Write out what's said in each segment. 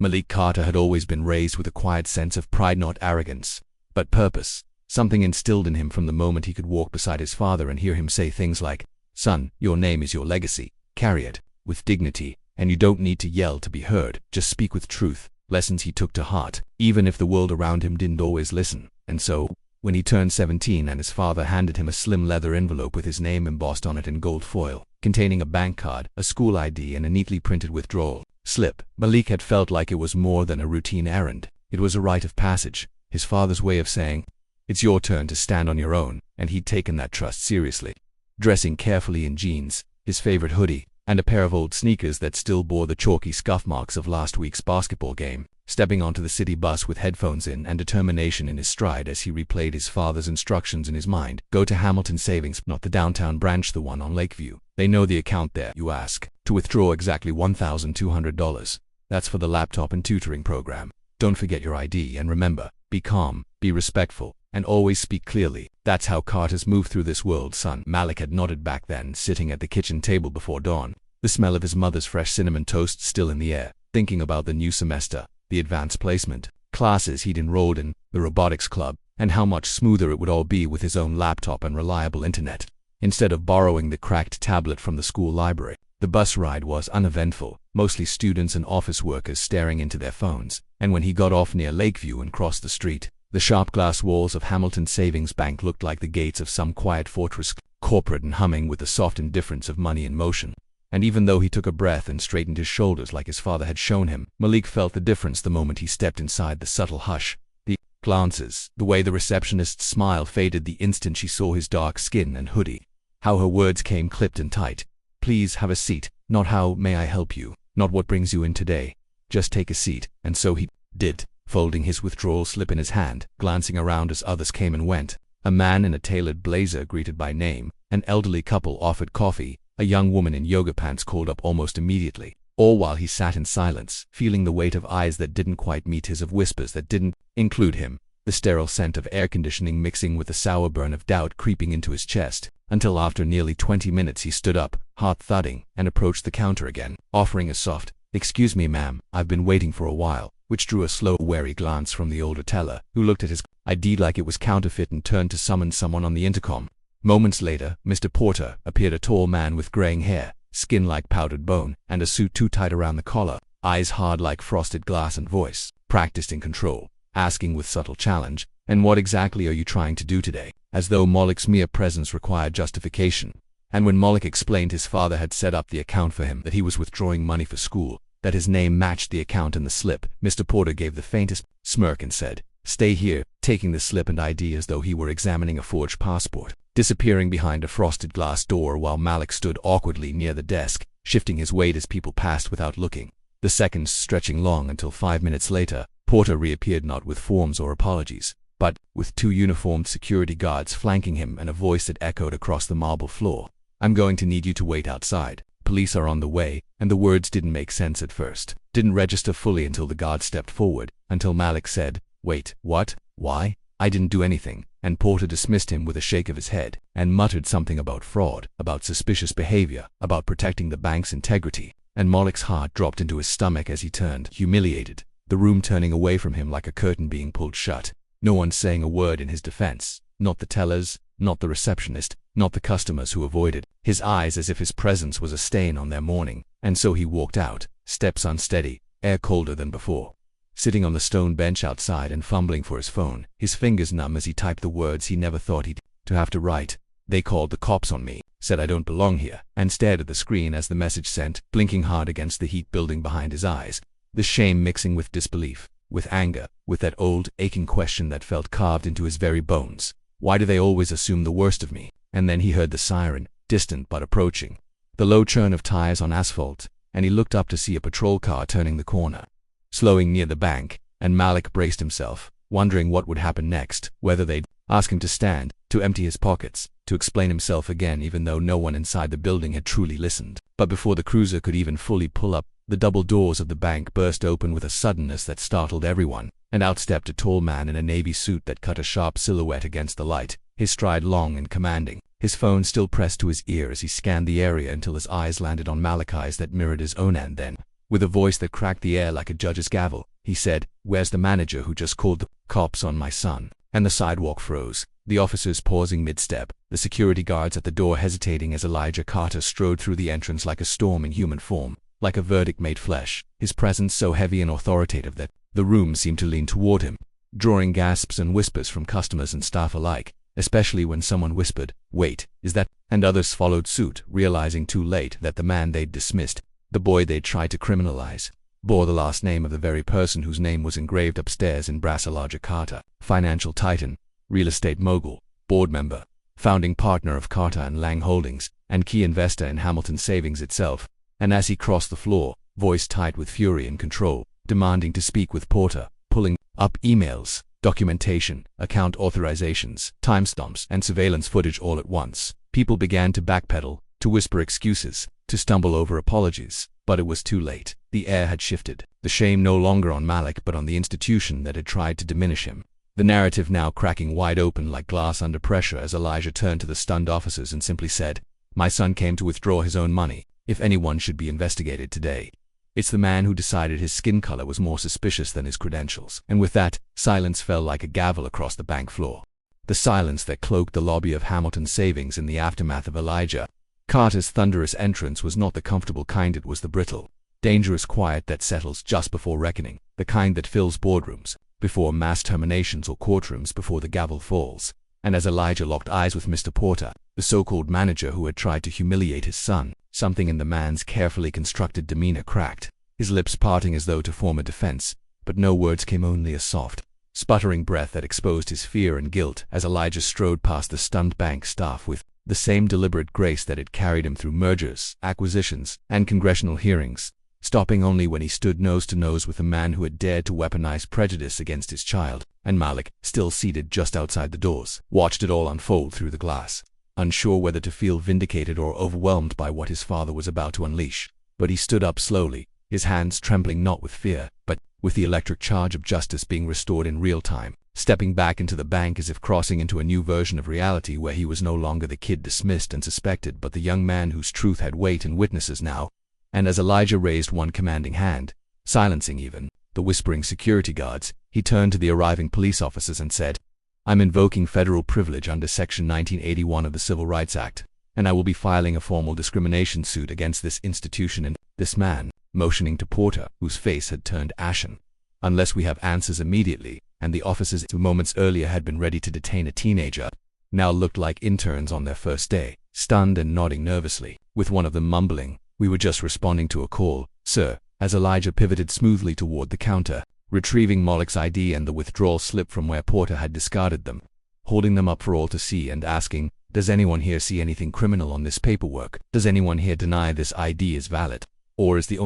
Malik Carter had always been raised with a quiet sense of pride, not arrogance, but purpose. Something instilled in him from the moment he could walk beside his father and hear him say things like, "Son, your name is your legacy. Carry it with dignity, and you don't need to yell to be heard. Just speak with truth." Lessons he took to heart, even if the world around him didn't always listen. And so, when he turned 17 and his father handed him a slim leather envelope with his name embossed on it in gold foil, containing a bank card, a school ID, and a neatly printed withdrawal slip, Malik had felt like it was more than a routine errand. It was a rite of passage, his father's way of saying, "It's your turn to stand on your own," and he'd taken that trust seriously. Dressing carefully in jeans, his favorite hoodie, and a pair of old sneakers that still bore the chalky scuff marks of last week's basketball game, stepping onto the city bus with headphones in and determination in his stride as he replayed his father's instructions in his mind. "Go to Hamilton Savings, not the downtown branch, the one on Lakeview. They know the account there, you ask. To withdraw exactly $1,200. That's for the laptop and tutoring program. Don't forget your ID, and remember, be calm, be respectful, and always speak clearly. That's how Carters move through this world, son." Malik had nodded back then, sitting at the kitchen table before dawn, the smell of his mother's fresh cinnamon toast still in the air, thinking about the new semester, the advanced placement classes he'd enrolled in, the robotics club, and how much smoother it would all be with his own laptop and reliable internet, instead of borrowing the cracked tablet from the school library. The bus ride was uneventful, mostly students and office workers staring into their phones, and when he got off near Lakeview and crossed the street, the sharp glass walls of Hamilton Savings Bank looked like the gates of some quiet fortress, corporate and humming with the soft indifference of money in motion. And even though he took a breath and straightened his shoulders like his father had shown him, Malik felt the difference the moment he stepped inside. The subtle hush, the glances, the way the receptionist's smile faded the instant she saw his dark skin and hoodie. How her words came clipped and tight. "Please have a seat," not "how may I help you," not "what brings you in today." Just take a seat. And so he did, folding his withdrawal slip in his hand, glancing around as others came and went. A man in a tailored blazer greeted by name, an elderly couple offered coffee, a young woman in yoga pants called up almost immediately, all while he sat in silence, feeling the weight of eyes that didn't quite meet his, of whispers that didn't include him, the sterile scent of air conditioning mixing with the sour burn of doubt creeping into his chest, until after nearly 20 minutes he stood up, heart thudding, and approached the counter again, offering a soft, "Excuse me, ma'am, I've been waiting for a while," which drew a slow, wary glance from the older teller, who looked at his ID like it was counterfeit and turned to summon someone on the intercom. Moments later, Mr. Porter appeared, a tall man with graying hair, skin like powdered bone, and a suit too tight around the collar, eyes hard like frosted glass, and voice practiced in control, asking with subtle challenge, "And what exactly are you trying to do today?" As though Malik's mere presence required justification. And when Malik explained his father had set up the account for him, that he was withdrawing money for school, that his name matched the account in the slip, Mr. Porter gave the faintest smirk and said, "Stay here," taking the slip and ID as though he were examining a forged passport, disappearing behind a frosted glass door while Malik stood awkwardly near the desk, shifting his weight as people passed without looking, the seconds stretching long until 5 minutes later, Porter reappeared, not with forms or apologies, but with 2 uniformed security guards flanking him and a voice that echoed across the marble floor. "I'm going to need you to wait outside. Police are on the way," and the words didn't make sense at first, didn't register fully until the guard stepped forward, until Malik said, "Wait, what? Why? I didn't do anything," and Porter dismissed him with a shake of his head, and muttered something about fraud, about suspicious behavior, about protecting the bank's integrity, and Malik's heart dropped into his stomach as he turned, humiliated, the room turning away from him like a curtain being pulled shut. No one saying a word in his defense, not the tellers, not the receptionist, not the customers who avoided his eyes as if his presence was a stain on their morning. And so he walked out, steps unsteady, air colder than before, sitting on the stone bench outside and fumbling for his phone, his fingers numb as he typed the words he never thought he'd to have to write. "They called the cops on me, said I don't belong here," and stared at the screen as the message sent, blinking hard against the heat building behind his eyes, the shame mixing with disbelief, with anger, with that old, aching question that felt carved into his very bones. Why do they always assume the worst of me? And then he heard the siren, distant but approaching, the low churn of tires on asphalt, and he looked up to see a patrol car turning the corner, slowing near the bank, and Malik braced himself, wondering what would happen next, whether they'd ask him to stand, to empty his pockets, to explain himself again, even though no one inside the building had truly listened. But before the cruiser could even fully pull up, the double doors of the bank burst open with a suddenness that startled everyone, and out stepped a tall man in a navy suit that cut a sharp silhouette against the light, his stride long and commanding, his phone still pressed to his ear as he scanned the area until his eyes landed on Malachi's that mirrored his own, and then, With a voice that cracked the air like a judge's gavel, he said, "Where's the manager who just called the cops on my son?" And the sidewalk froze, the officers pausing mid-step, the security guards at the door hesitating as Elijah Carter strode through the entrance like a storm in human form, like a verdict made flesh, his presence so heavy and authoritative that the room seemed to lean toward him, drawing gasps and whispers from customers and staff alike, especially when someone whispered, "Wait, is that?" And others followed suit, realizing too late that the man they'd dismissed, the boy they'd tried to criminalize, bore the last name of the very person whose name was engraved upstairs in brass. Elijah Carter, financial titan, real estate mogul, board member, founding partner of Carter and Lang Holdings, and key investor in Hamilton Savings itself. And as he crossed the floor, voice tight with fury and control, demanding to speak with Porter, pulling up emails, documentation, account authorizations, timestamps, and surveillance footage all at once, people began to backpedal, to whisper excuses, to stumble over apologies. But it was too late. The air had shifted, the shame no longer on Malik but on the institution that had tried to diminish him. The narrative now cracking wide open like glass under pressure as Elijah turned to the stunned officers and simply said, "My son came to withdraw his own money. If anyone should be investigated today, it's the man who decided his skin color was more suspicious than his credentials." And with that, silence fell like a gavel across the bank floor. The silence that cloaked the lobby of Hamilton Savings in the aftermath of Elijah Carter's thunderous entrance was not the comfortable kind. It was the brittle, dangerous quiet that settles just before reckoning, the kind that fills boardrooms, before mass terminations, or courtrooms before the gavel falls. And as Elijah locked eyes with Mr. Porter, the so-called manager who had tried to humiliate his son, something in the man's carefully constructed demeanor cracked, his lips parting as though to form a defense, but no words came, only a soft, sputtering breath that exposed his fear and guilt as Elijah strode past the stunned bank staff with the same deliberate grace that had carried him through mergers, acquisitions, and congressional hearings, stopping only when he stood nose to nose with a man who had dared to weaponize prejudice against his child. And Malik, still seated just outside the doors, watched it all unfold through the glass, unsure whether to feel vindicated or overwhelmed by what his father was about to unleash. But he stood up slowly, his hands trembling not with fear, but with the electric charge of justice being restored in real time, stepping back into the bank as if crossing into a new version of reality where he was no longer the kid dismissed and suspected but the young man whose truth had weight and witnesses now. And as Elijah raised one commanding hand, silencing even the whispering security guards, he turned to the arriving police officers and said, "I'm invoking federal privilege under Section 1981 of the Civil Rights Act, and I will be filing a formal discrimination suit against this institution and this man," motioning to Porter, whose face had turned ashen, "unless we have answers immediately." And the officers who moments earlier had been ready to detain a teenager now looked like interns on their first day, stunned and nodding nervously, with one of them mumbling, "We were just responding to a call, sir," as Elijah pivoted smoothly toward the counter, retrieving Malik's ID and the withdrawal slip from where Porter had discarded them, holding them up for all to see and asking, "Does anyone here see anything criminal on this paperwork? Does anyone here deny this ID is valid? Or is the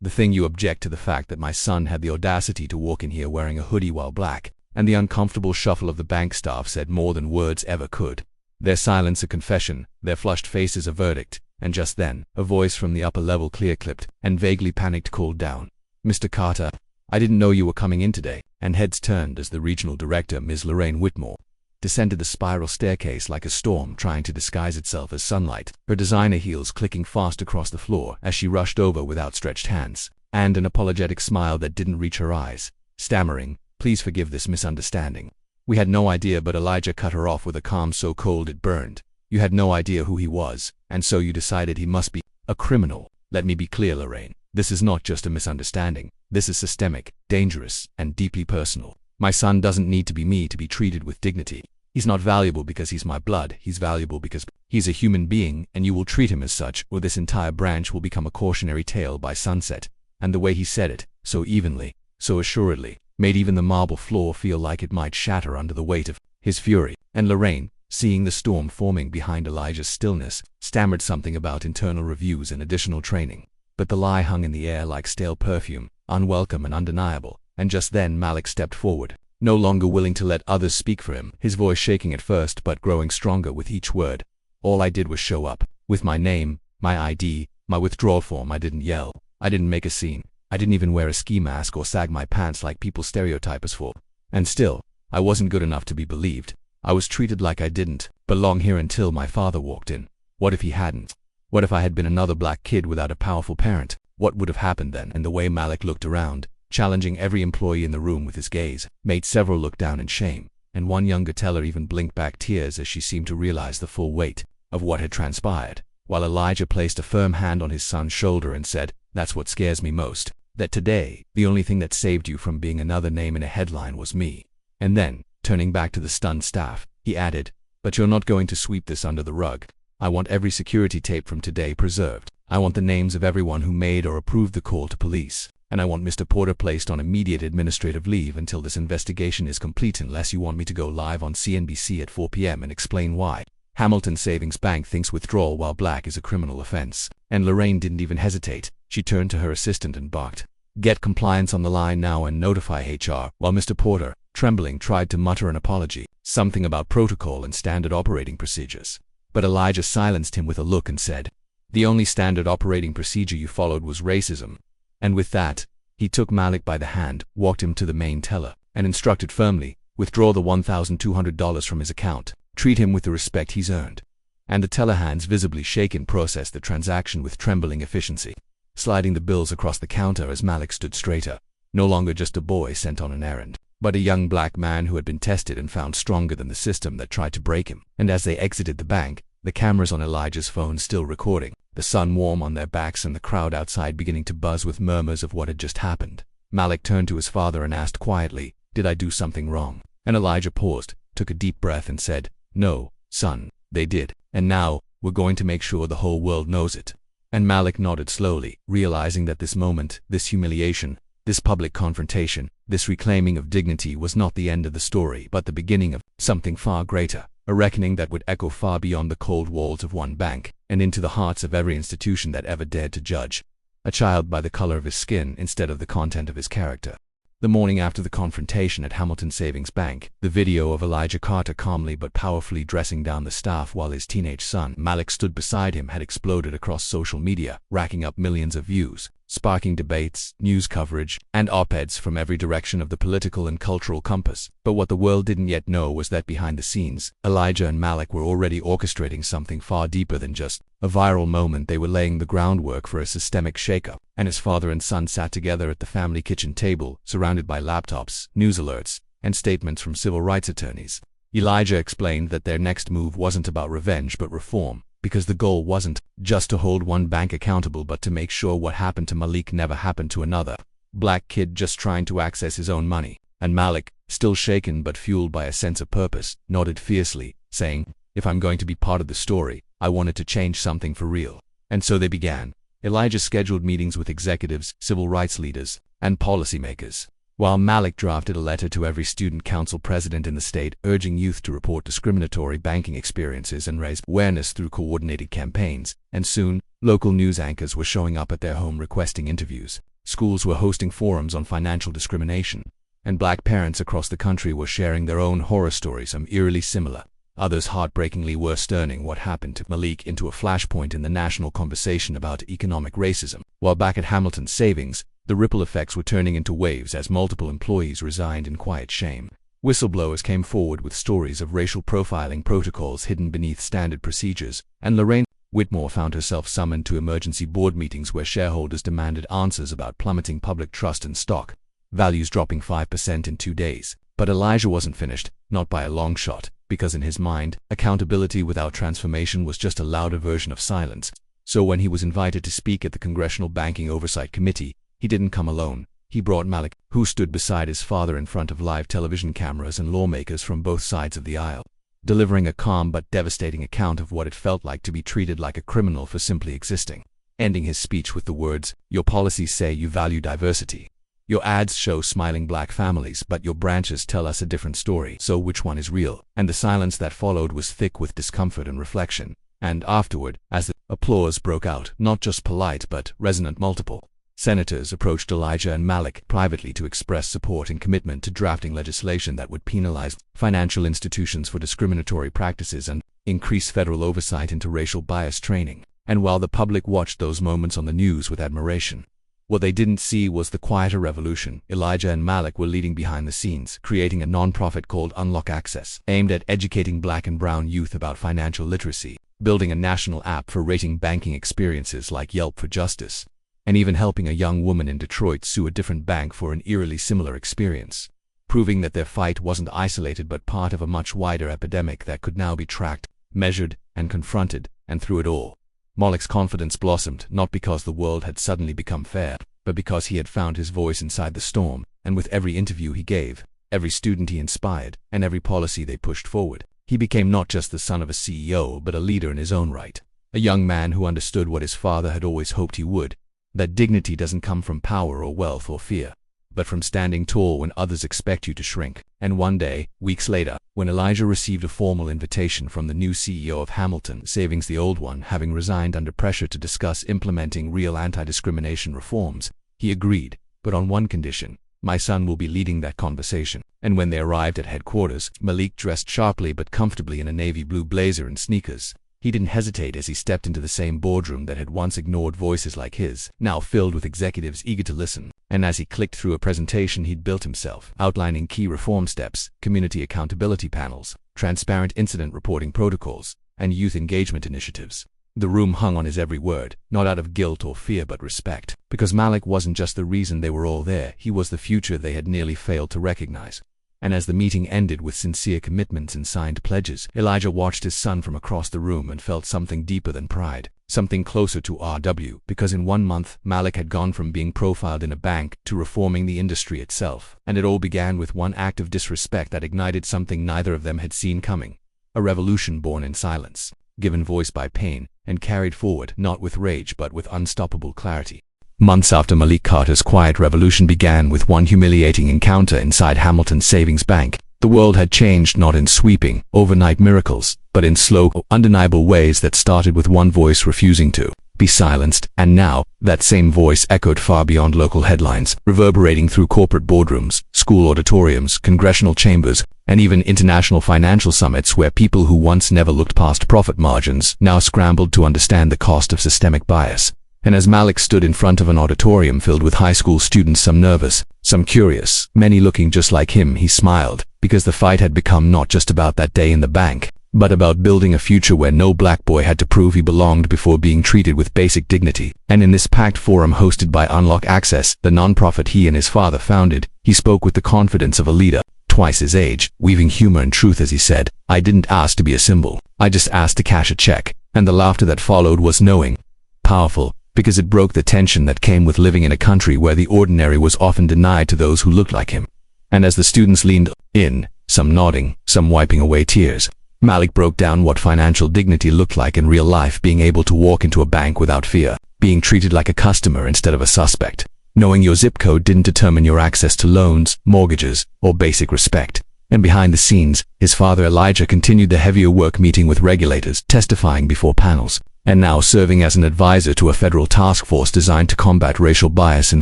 thing you object to the fact that my son had the audacity to walk in here wearing a hoodie while black?" And the uncomfortable shuffle of the bank staff said more than words ever could. Their silence a confession, their flushed faces a verdict, and just then, a voice from the upper level clear-clipped and vaguely panicked called down, "Mr. Carter, I didn't know you were coming in today." And heads turned as the regional director, Ms. Lorraine Whitmore, descended the spiral staircase like a storm trying to disguise itself as sunlight, her designer heels clicking fast across the floor as she rushed over with outstretched hands, and an apologetic smile that didn't reach her eyes, stammering, "Please forgive this misunderstanding. We had no idea." But Elijah cut her off with a calm so cold it burned. "You had no idea who he was, and so you decided he must be a criminal. Let me be clear, Lorraine. This is not just a misunderstanding. This is systemic, dangerous, and deeply personal. My son doesn't need to be me to be treated with dignity. He's not valuable because he's my blood. He's valuable because he's a human being, and you will treat him as such, or this entire branch will become a cautionary tale by sunset." And the way he said it, so evenly, so assuredly, made even the marble floor feel like it might shatter under the weight of his fury. And Lorraine, seeing the storm forming behind Elijah's stillness, stammered something about internal reviews and additional training. But the lie hung in the air like stale perfume, unwelcome and undeniable. And just then Malik stepped forward, no longer willing to let others speak for him, his voice shaking at first but growing stronger with each word. "All I did was show up, with my name, my ID, my withdrawal form. I didn't yell. I didn't make a scene. I didn't even wear a ski mask or sag my pants like people stereotype us for. And still, I wasn't good enough to be believed. I was treated like I didn't belong here until my father walked in. What if he hadn't? What if I had been another black kid without a powerful parent? what would have happened then? And the way Malik looked around, challenging every employee in the room with his gaze, made several look down in shame, and one younger teller even blinked back tears as she seemed to realize the full weight of what had transpired, while Elijah placed a firm hand on his son's shoulder and said, "That's what scares me most, that today, the only thing that saved you from being another name in a headline was me." And then, turning back to the stunned staff, he added, "But you're not going to sweep this under the rug. I want every security tape from today preserved. I want the names of everyone who made or approved the call to police. And I want Mr. Porter placed on immediate administrative leave until this investigation is complete, unless you want me to go live on CNBC at 4 p.m. and explain why Hamilton Savings Bank thinks withdrawal while black is a criminal offense." And Lorraine didn't even hesitate. She turned to her assistant and barked, "Get compliance on the line now and notify HR," while Mr. Porter, trembling, tried to mutter an apology, something about protocol and standard operating procedures. But Elijah silenced him with a look and said, "The only standard operating procedure you followed was racism." And with that, he took Malik by the hand, walked him to the main teller, and instructed firmly, "Withdraw the $1,200 from his account. Treat him with the respect he's earned." And the teller, hands visibly shaken, processed the transaction with trembling efficiency, sliding the bills across the counter as Malik stood straighter, no longer just a boy sent on an errand, but a young black man who had been tested and found stronger than the system that tried to break him. And as they exited the bank, the cameras on Elijah's phone still recording, the sun warm on their backs and the crowd outside beginning to buzz with murmurs of what had just happened, Malik turned to his father and asked quietly, "Did I do something wrong?" And Elijah paused, took a deep breath and said, "No, son, they did. And now, we're going to make sure the whole world knows it." And Malik nodded slowly, realizing that this moment, this humiliation, this public confrontation, this reclaiming of dignity was not the end of the story, but the beginning of something far greater, a reckoning that would echo far beyond the cold walls of one bank, and into the hearts of every institution that ever dared to judge a child by the color of his skin instead of the content of his character. The morning after the confrontation at Hamilton Savings Bank, the video of Elijah Carter calmly but powerfully dressing down the staff while his teenage son, Malik, stood beside him had exploded across social media, racking up millions of views, sparking debates, news coverage, and op-eds from every direction of the political and cultural compass. But what the world didn't yet know was that behind the scenes, Elijah and Malik were already orchestrating something far deeper than just a viral moment. They were laying the groundwork for a systemic shakeup. And his father and son sat together at the family kitchen table, surrounded by laptops, news alerts, and statements from civil rights attorneys. Elijah explained that their next move wasn't about revenge but reform, because the goal wasn't just to hold one bank accountable but to make sure what happened to Malik never happened to another black kid just trying to access his own money. And Malik, still shaken but fueled by a sense of purpose, nodded fiercely, saying, "If I'm going to be part of the story, I wanted to change something for real." And so they began. Elijah scheduled meetings with executives, civil rights leaders, and policymakers, while Malik drafted a letter to every student council president in the state urging youth to report discriminatory banking experiences and raise awareness through coordinated campaigns. And soon, local news anchors were showing up at their home requesting interviews. Schools were hosting forums on financial discrimination, and black parents across the country were sharing their own horror stories, some eerily similar, others heartbreakingly worse, turning what happened to Malik into a flashpoint in the national conversation about economic racism. While back at Hamilton Savings, the ripple effects were turning into waves as multiple employees resigned in quiet shame. Whistleblowers came forward with stories of racial profiling protocols hidden beneath standard procedures, and Lorraine Whitmore found herself summoned to emergency board meetings where shareholders demanded answers about plummeting public trust and stock values dropping 5% in 2 days. But Elijah wasn't finished, not by a long shot, because in his mind, accountability without transformation was just a louder version of silence. So when he was invited to speak at the Congressional Banking Oversight Committee, he didn't come alone. He brought Malik, who stood beside his father in front of live television cameras and lawmakers from both sides of the aisle, delivering a calm but devastating account of what it felt like to be treated like a criminal for simply existing, ending his speech with the words, "Your policies say you value diversity. Your ads show smiling black families, but your branches tell us a different story. So which one is real?" And the silence that followed was thick with discomfort and reflection. And afterward, as the applause broke out, not just polite but resonant, multiple senators approached Elijah and Malik privately to express support and commitment to drafting legislation that would penalize financial institutions for discriminatory practices and increase federal oversight into racial bias training. And while the public watched those moments on the news with admiration, what they didn't see was the quieter revolution. Elijah and Malik were leading behind the scenes, creating a nonprofit called Unlock Access, aimed at educating black and brown youth about financial literacy, building a national app for rating banking experiences like Yelp for Justice, and even helping a young woman in Detroit sue a different bank for an eerily similar experience, proving that their fight wasn't isolated but part of a much wider epidemic that could now be tracked, measured, and confronted. And through it all, Malik's confidence blossomed, not because the world had suddenly become fair, but because he had found his voice inside the storm, and with every interview he gave, every student he inspired, and every policy they pushed forward, he became not just the son of a CEO but a leader in his own right. A young man who understood what his father had always hoped he would, that dignity doesn't come from power or wealth or fear, but from standing tall when others expect you to shrink. And one day, weeks later, when Elijah received a formal invitation from the new CEO of Hamilton Savings, the old one having resigned under pressure to discuss implementing real anti-discrimination reforms, he agreed, but on one condition: my son will be leading that conversation. And when they arrived at headquarters, Malik dressed sharply but comfortably in a navy blue blazer and sneakers. He didn't hesitate as he stepped into the same boardroom that had once ignored voices like his, now filled with executives eager to listen. And as he clicked through a presentation he'd built himself, outlining key reform steps, community accountability panels, transparent incident reporting protocols, and youth engagement initiatives, the room hung on his every word, not out of guilt or fear but respect. Because Malik wasn't just the reason they were all there, he was the future they had nearly failed to recognize. And as the meeting ended with sincere commitments and signed pledges, Elijah watched his son from across the room and felt something deeper than pride, something closer to RW, because in 1 month, Malik had gone from being profiled in a bank to reforming the industry itself. And it all began with one act of disrespect that ignited something neither of them had seen coming. A revolution born in silence, given voice by pain, and carried forward not with rage but with unstoppable clarity. Months after Malik Carter's quiet revolution began with one humiliating encounter inside Hamilton Savings Bank, the world had changed not in sweeping, overnight miracles, but in slow, undeniable ways that started with one voice refusing to be silenced, and now, that same voice echoed far beyond local headlines, reverberating through corporate boardrooms, school auditoriums, congressional chambers, and even international financial summits where people who once never looked past profit margins now scrambled to understand the cost of systemic bias. And as Malik stood in front of an auditorium filled with high school students, some nervous, some curious, many looking just like him, he smiled, because the fight had become not just about that day in the bank, but about building a future where no black boy had to prove he belonged before being treated with basic dignity. And in this packed forum hosted by Unlock Access, the nonprofit he and his father founded, he spoke with the confidence of a leader, twice his age, weaving humor and truth as he said, "I didn't ask to be a symbol, I just asked to cash a check." And the laughter that followed was knowing, powerful, because it broke the tension that came with living in a country where the ordinary was often denied to those who looked like him. And as the students leaned in, some nodding, some wiping away tears, Malik broke down what financial dignity looked like in real life: being able to walk into a bank without fear, being treated like a customer instead of a suspect, knowing your zip code didn't determine your access to loans, mortgages, or basic respect. And behind the scenes, his father Elijah continued the heavier work, meeting with regulators, testifying before panels, and now serving as an advisor to a federal task force designed to combat racial bias in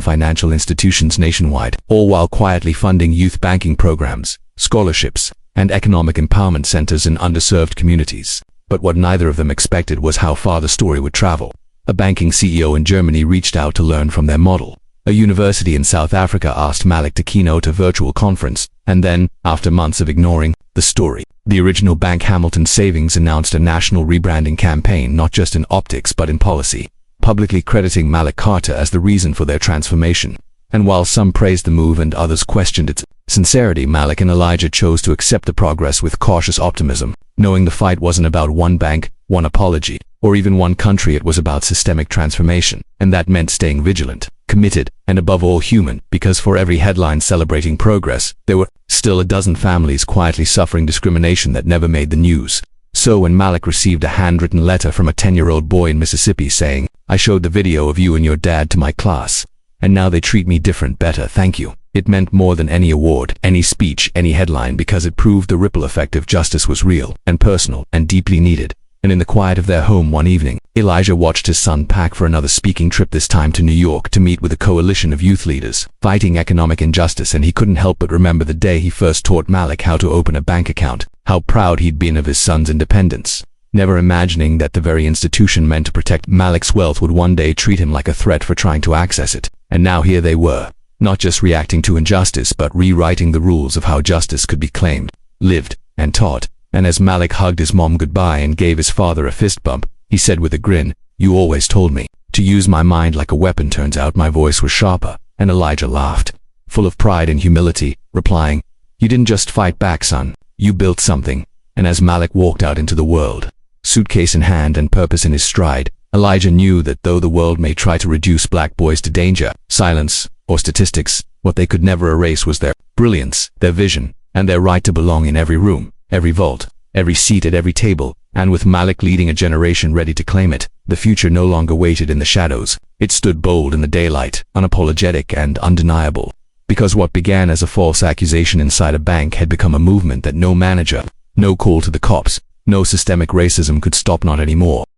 financial institutions nationwide, all while quietly funding youth banking programs, scholarships, and economic empowerment centers in underserved communities. But what neither of them expected was how far the story would travel. A banking CEO in Germany reached out to learn from their model. A university in South Africa asked Malik to keynote a virtual conference, and then, after months of ignoring the story, the original bank Hamilton Savings announced a national rebranding campaign, not just in optics but in policy, publicly crediting Malik Carter as the reason for their transformation. And while some praised the move and others questioned its sincerity, Malik and Elijah chose to accept the progress with cautious optimism, knowing the fight wasn't about one bank, one apology, or even one country. It was about systemic transformation, and that meant staying vigilant, committed, and above all human, because for every headline celebrating progress, there were still a dozen families quietly suffering discrimination that never made the news. So when Malik received a handwritten letter from a 10-year-old boy in Mississippi saying, "I showed the video of you and your dad to my class, and now they treat me different, better, thank you," it meant more than any award, any speech, any headline, because it proved the ripple effect of justice was real and personal and deeply needed. And in the quiet of their home one evening, Elijah watched his son pack for another speaking trip, this time to New York, to meet with a coalition of youth leaders fighting economic injustice. And he couldn't help but remember the day he first taught Malik how to open a bank account, how proud he'd been of his son's independence, never imagining that the very institution meant to protect Malik's wealth would one day treat him like a threat for trying to access it. And now here they were, not just reacting to injustice but rewriting the rules of how justice could be claimed, lived, and taught. And as Malik hugged his mom goodbye and gave his father a fist bump, he said with a grin, "You always told me To use my mind like a weapon. Turns out my voice was sharper, and Elijah laughed, full of pride and humility, replying, "You didn't just fight back, son. You built something." And as Malik walked out into the world, suitcase in hand and purpose in his stride, Elijah knew that though the world may try to reduce black boys to danger, silence, or statistics, what they could never erase was their brilliance, their vision, and their right to belong in every room, every vault, every seat at every table. And with Malik leading a generation ready to claim it, the future no longer waited in the shadows. It stood bold in the daylight, unapologetic and undeniable. Because what began as a false accusation inside a bank had become a movement that no manager, no call to the cops, no systemic racism could stop. Not anymore.